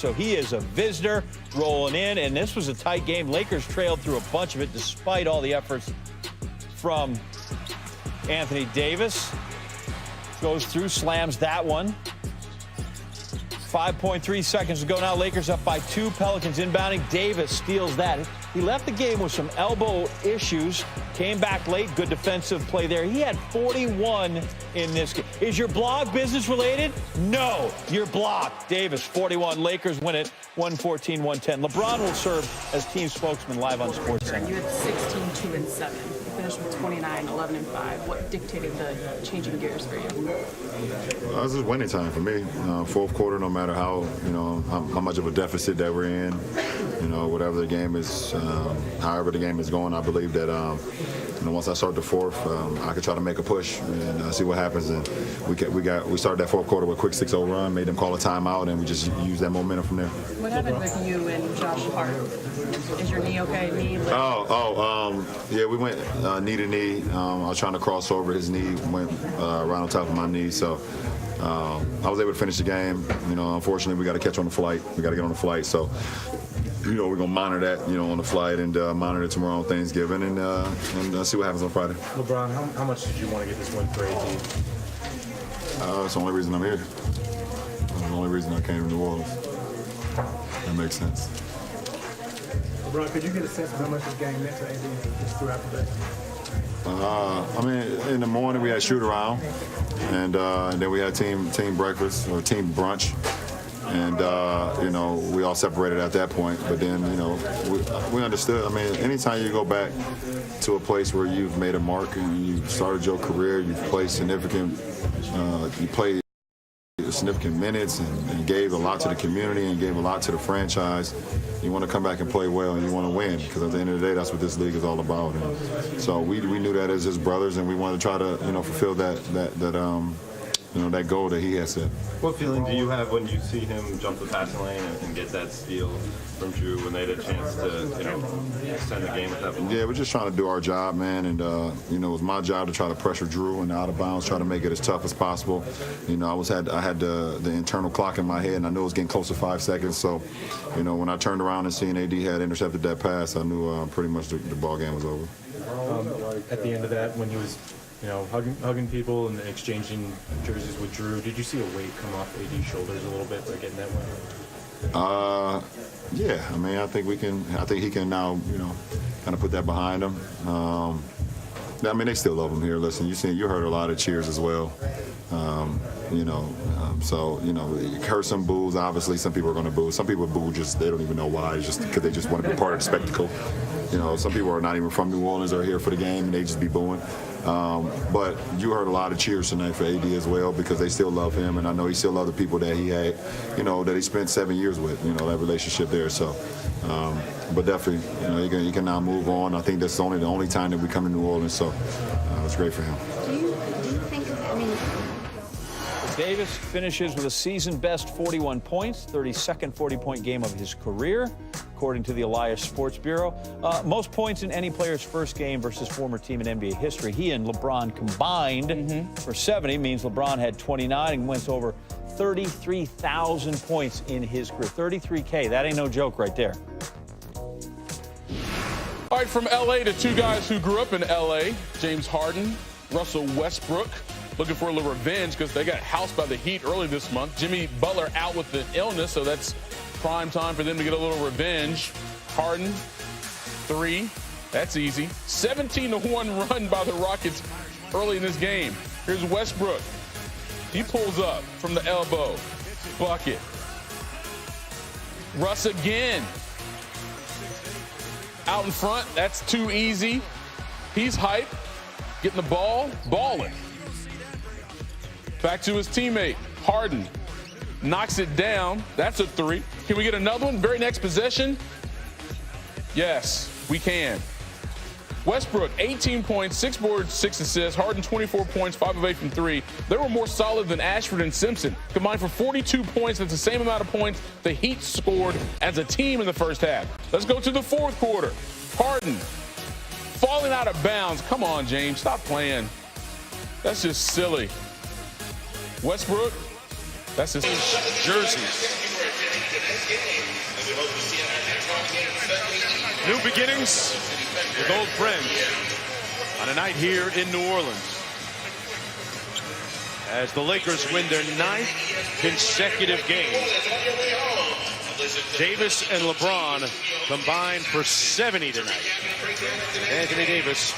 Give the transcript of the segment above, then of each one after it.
so he is a visitor rolling in, and this was a tight game. Lakers trailed through a bunch of it despite all the efforts from Anthony Davis. Goes through, slams that one. 5.3 seconds to go now. Lakers up by 2. Pelicans inbounding. Davis steals that. He left the game with some elbow issues. Came back late. Good defensive play there. He had 41 in this game. Is your blog business related? No, you're blocked. Davis, 41. Lakers win it 114-110. LeBron will serve as team spokesman live on SportsCenter. You had 16, 2, and 7. You finished with 29, 11, and 5. What dictated the changing gears for you? It was just winning time for me. Fourth quarter, no matter how much of a deficit that we're in, whatever the game is, however the game is going, I believe that once I start the fourth, I could try to make a push and see what happens. And we started that fourth quarter with a quick 6-0 run, made them call a timeout, and we just used that momentum from there. What happened with you and Josh Hart? Is your knee okay? Yeah, we went knee to knee. I was trying to cross over. His knee went right on top of my knee, so I was able to finish the game. Unfortunately, we got to catch on the flight. We got to get on the flight, so we're going to monitor that, on the flight and monitor tomorrow on Thanksgiving and see what happens on Friday. LeBron, how much did you want to get this win for AD? It's the only reason I'm here. It's the only reason I came to New Orleans. That makes sense. LeBron, could you get a sense of how much this game meant to AD just throughout the day? In the morning we had shoot around, and then we had team breakfast or team brunch. And, we all separated at that point. But then, we understood. Anytime you go back to a place where you've made a mark and you started your career, you've played significant minutes and gave a lot to the community and gave a lot to the franchise, you want to come back and play well and you want to win, because at the end of the day, that's what this league is all about. And so we knew that as his brothers, and we wanted to try to, fulfill that goal that he has set. What feeling do you have when you see him jump the passing lane and get that steal from Drew when they had a chance to, extend the game with that ball? Yeah, we're just trying to do our job, man, and it was my job to try to pressure Drew and out of bounds, try to make it as tough as possible. I had the internal clock in my head, and I knew it was getting close to 5 seconds. So, when I turned around and seen AD had intercepted that pass, I knew pretty much the ball game was over. At the end of that, when he was hugging people and exchanging jerseys with Drew, did you see a weight come off AD's shoulders a little bit by getting that win? Yeah. I think he can now, kind of put that behind him. They still love him here. Listen, you heard a lot of cheers as well. You heard some boos. Obviously, some people are going to boo. Some people boo they don't even know why, just because they just want to be part of the spectacle. Some people are not even from New Orleans, are here for the game, and they just be booing. But you heard a lot of cheers tonight for AD as well, because they still love him, and I know he still loves the people that he had, that he spent 7 years with, that relationship there. So, but definitely, he can now move on. I think that's the only time that we come to New Orleans, so it's great for him. Do you think, Davis finishes with a season-best 41 points, 32nd 40-point game of his career, according to the Elias Sports Bureau. Most points in any player's first game versus former team in NBA history. He and LeBron combined for 70, means LeBron had 29 and went over 33,000 points in his career. 33K, that ain't no joke right there. All right, from L.A. to two guys who grew up in L.A., James Harden, Russell Westbrook, looking for a little revenge because they got housed by the Heat early this month. Jimmy Butler out with an illness, so that's prime time for them to get a little revenge. Harden, 3. That's easy. 17-1 run by the Rockets early in this game. Here's Westbrook. He pulls up from the elbow. Bucket. Russ again. Out in front. That's too easy. He's hype. Getting the ball. Balling. Back to his teammate, Harden. Knocks it down. That's a 3. Can we get another one? Very next possession? Yes, we can. Westbrook, 18 points, 6 boards, 6 assists. Harden, 24 points, 5 of 8 from 3. They were more solid than Ashford and Simpson. Combined for 42 points. That's the same amount of points the Heat scored as a team in the first half. Let's go to the fourth quarter. Harden, falling out of bounds. Come on, James, stop playing. That's just silly. Westbrook, that's his jerseys. New beginnings with old friends on a night here in New Orleans, as the Lakers win their 9th consecutive game. Davis and LeBron combined for 70 tonight. Anthony Davis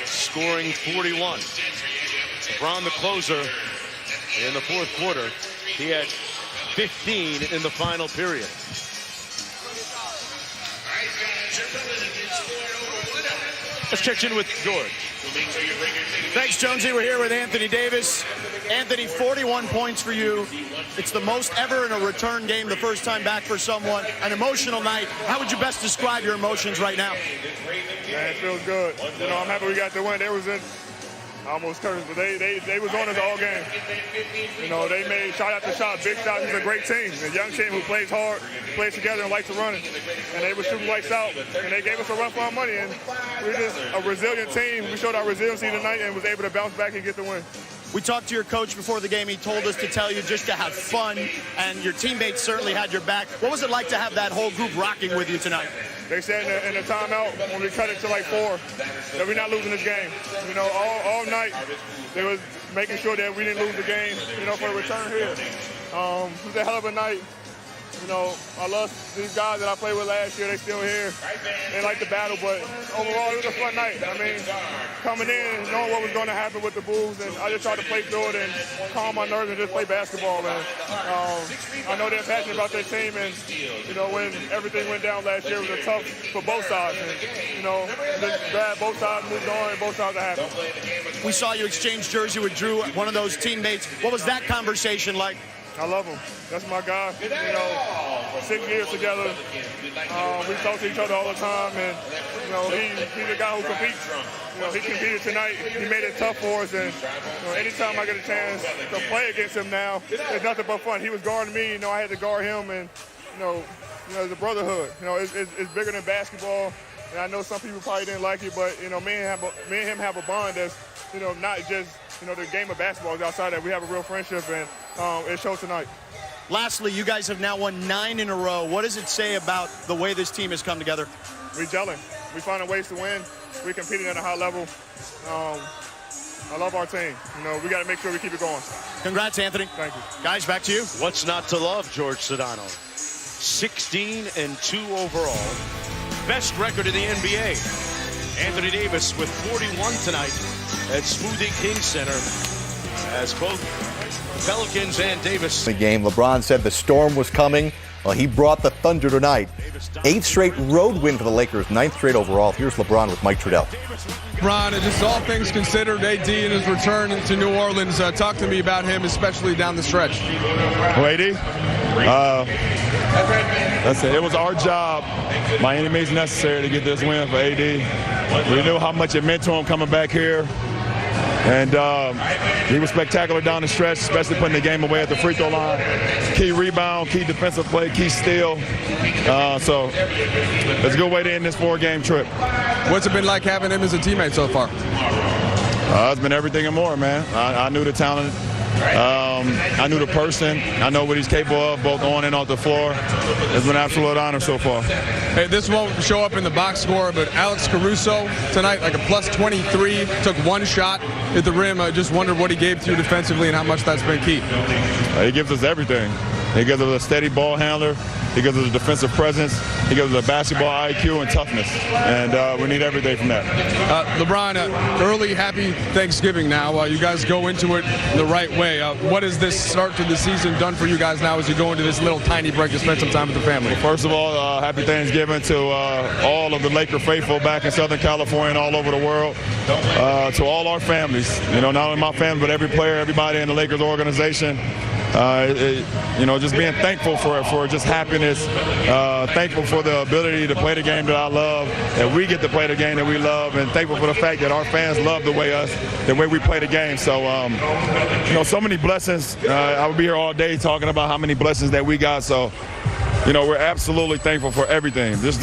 scoring 41. LeBron, the closer, in the fourth quarter. He had 15 in the final period. Let's check in with George. Thanks, Jonesy. We're here with Anthony Davis. Anthony, 41 points for you. It's the most ever in a return game, the first time back for someone. An emotional night. How would you best describe your emotions right now? Man, it feels good. You know, I'm happy we got the win. They was in, I almost cursed, but they was on us all game. You know, they made shot after shot, big shots. It's a great team, a young team who plays hard, plays together, and likes to run it. And they were shooting lights out, and they gave us a run for our money. And we're just a resilient team. We showed our resiliency tonight and was able to bounce back and get the win. We talked to your coach before the game. He told us to tell you just to have fun, and your teammates certainly had your back. What was it like to have that whole group rocking with you tonight? They said in the timeout, when we cut it to like 4, that we're not losing this game. You know, all night, they was making sure that we didn't lose the game, you know, for a return here. It was a hell of a night. You know, I love these guys that I played with last year. They still here. They like the battle, but overall, it was a fun night. I mean, coming in, knowing what was going to happen with the Bulls, and I just tried to play through it and calm my nerves and just play basketball, man. I know they're passionate about their team, and, you know, when everything went down last year, it was tough for both sides. And, you know, just glad both sides moved on and both sides are happy. We saw you exchange jersey with Drew, one of those teammates. What was that conversation like? I love him. That's my guy. You know, 6 years together. We talk to each other all the time, and you know, he's a guy who competes. You know, he competed tonight. He made it tough for us, and you know, anytime I get a chance to play against him now, it's nothing but fun. He was guarding me. You know, I had to guard him, and you know, it's a brotherhood. You know, it's bigger than basketball. And I know some people probably didn't like it, but you know, me and him have a bond that's, you know, not just, you know, the game of basketball is outside that. We have a real friendship, and it shows tonight. Lastly, you guys have now won 9 in a row. What does it say about the way this team has come together? We're gelling. We're finding ways to win. We're competing at a high level. I love our team. You know, we got to make sure we keep it going. Congrats, Anthony. Thank you. Guys, back to you. What's not to love, George Sedano? 16-2 overall. Best record in the NBA. Anthony Davis with 41 tonight at Smoothie King Center, as both Pelicans and Davis. The game, LeBron said the storm was coming. Well, he brought the thunder tonight. 8th straight road win for the Lakers, 9th straight overall. Here's LeBron with Mike Trudell. LeBron, just all things considered, AD in his return to New Orleans. Talk to me about him, especially down the stretch. Well, AD, that's it. It was our job, by any means necessary, to get this win for AD. We knew how much it meant to him coming back here. And he was spectacular down the stretch, especially putting the game away at the free throw line. Key rebound, key defensive play, key steal. So it's a good way to end this 4-game trip. What's it been like having him as a teammate so far? It's been everything and more, man. I knew the talent. I knew the person. I know what he's capable of, both on and off the floor. It's been an absolute honor so far. Hey, this won't show up in the box score, but Alex Caruso tonight, like a plus 23, took 1 shot at the rim. I just wondered what he gave to you defensively and how much that's been key. He gives us everything. He gives us a steady ball handler. He gives us a defensive presence. He gives us a basketball IQ and toughness. And we need everything from that. LeBron, early happy Thanksgiving now. You guys go into it the right way. What has this start to the season done for you guys now as you go into this little tiny break to spend some time with the family? Well, first of all, happy Thanksgiving to all of the Laker faithful back in Southern California and all over the world. To all our families, you know, not only my family, but every player, everybody in the Lakers organization. You know, just being thankful for just happiness, thankful for the ability to play the game that I love, that we get to play the game that we love, and thankful for the fact that our fans love the way we play the game. So, you know, so many blessings. I would be here all day talking about how many blessings that we got. So, you know, we're absolutely thankful for everything. This